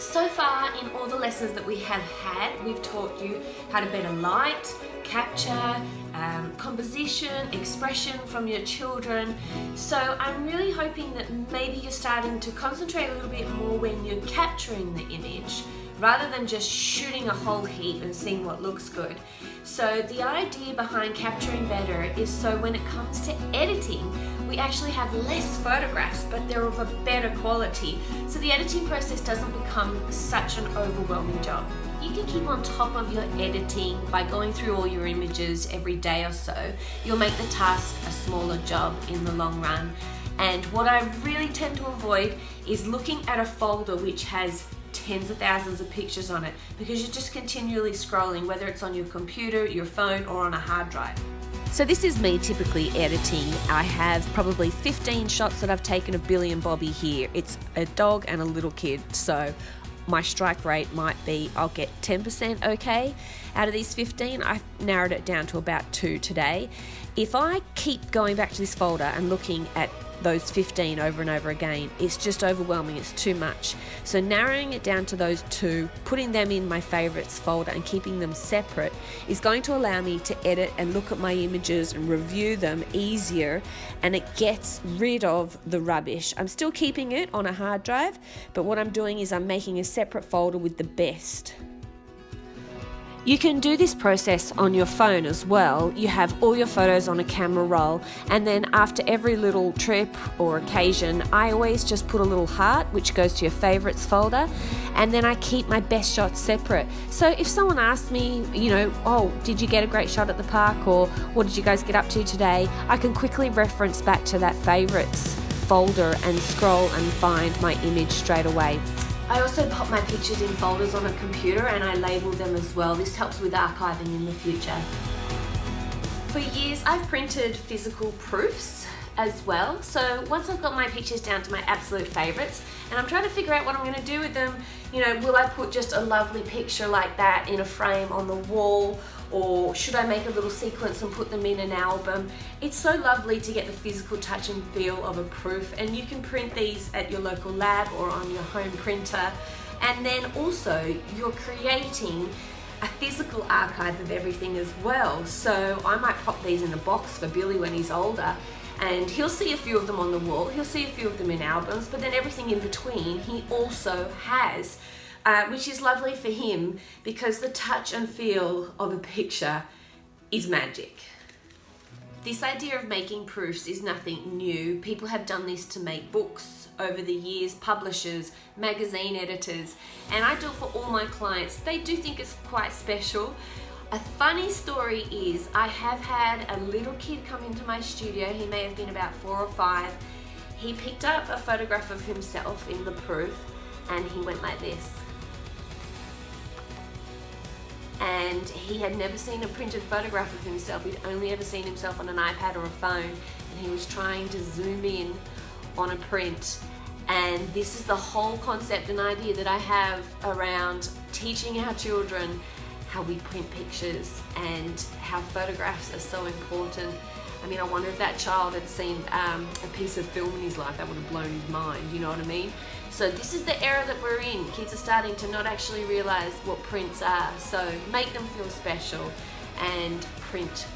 So far in all the lessons that we have had, we've taught you how to better light, capture, composition, expression from your children. So I'm really hoping that maybe you're starting to concentrate a little bit more when you're capturing the image, rather than just shooting a whole heap and seeing what looks good. So the idea behind capturing better is so when it comes to editing, we actually have less photographs, but they're of a better quality. So the editing process doesn't become such an overwhelming job. You can keep on top of your editing by going through all your images every day or so. You'll make the task a smaller job in the long run. And what I really tend to avoid is looking at a folder which has tens of thousands of pictures on it, because you're just continually scrolling, whether it's on your computer, your phone, or on a hard drive. So this is me typically editing. I have probably 15 shots that I've taken of Billy and Bobby here. It's a dog and a little kid, so my strike rate might be I'll get 10% okay out of these 15. I've narrowed it down to about 2 today. If I keep going back to this folder and looking at those 15 over and over again, it's just overwhelming, it's too much. So narrowing it down to those 2, putting them in my favorites folder and keeping them separate is going to allow me to edit and look at my images and review them easier, and it gets rid of the rubbish. I'm still keeping it on a hard drive, but what I'm doing is I'm making a separate folder with the best. You can do this process on your phone as well. You have all your photos on a camera roll, and then after every little trip or occasion, I always just put a little heart which goes to your favorites folder, and then I keep my best shots separate. So if someone asks me, oh, did you get a great shot at the park, or what did you guys get up to today, I can quickly reference back to that favorites folder and scroll and find my image straight away. I also pop my pictures in folders on a computer and I label them as well. This helps with archiving in the future. For years, I've printed physical proofs as well. So once I've got my pictures down to my absolute favorites, and I'm trying to figure out what I'm going to do with them, will I put just a lovely picture like that in a frame on the wall, or should I make a little sequence and put them in an album? It's so lovely to get the physical touch and feel of a proof, and you can print these at your local lab or on your home printer. And then also you're creating a physical archive of everything as well. So I might pop these in a box for Billy when he's older, and he'll see a few of them on the wall, he'll see a few of them in albums, but then everything in between he also has. Which is lovely for him, because the touch and feel of a picture is magic. This idea of making proofs is nothing new. People have done this to make books over the years, publishers, magazine editors, and I do it for all my clients. They do think it's quite special. A funny story is I have had a little kid come into my studio. He may have been about 4 or 5. He picked up a photograph of himself in the proof and he went like this. And he had never seen a printed photograph of himself. He'd only ever seen himself on an iPad or a phone, and he was trying to zoom in on a print. And this is the whole concept and idea that I have around teaching our children how we print pictures and how photographs are so important. I mean, I wonder if that child had seen a piece of film in his life, that would have blown his mind, you know what I mean? So this is the era that we're in. Kids are starting to not actually realize what prints are. So make them feel special and print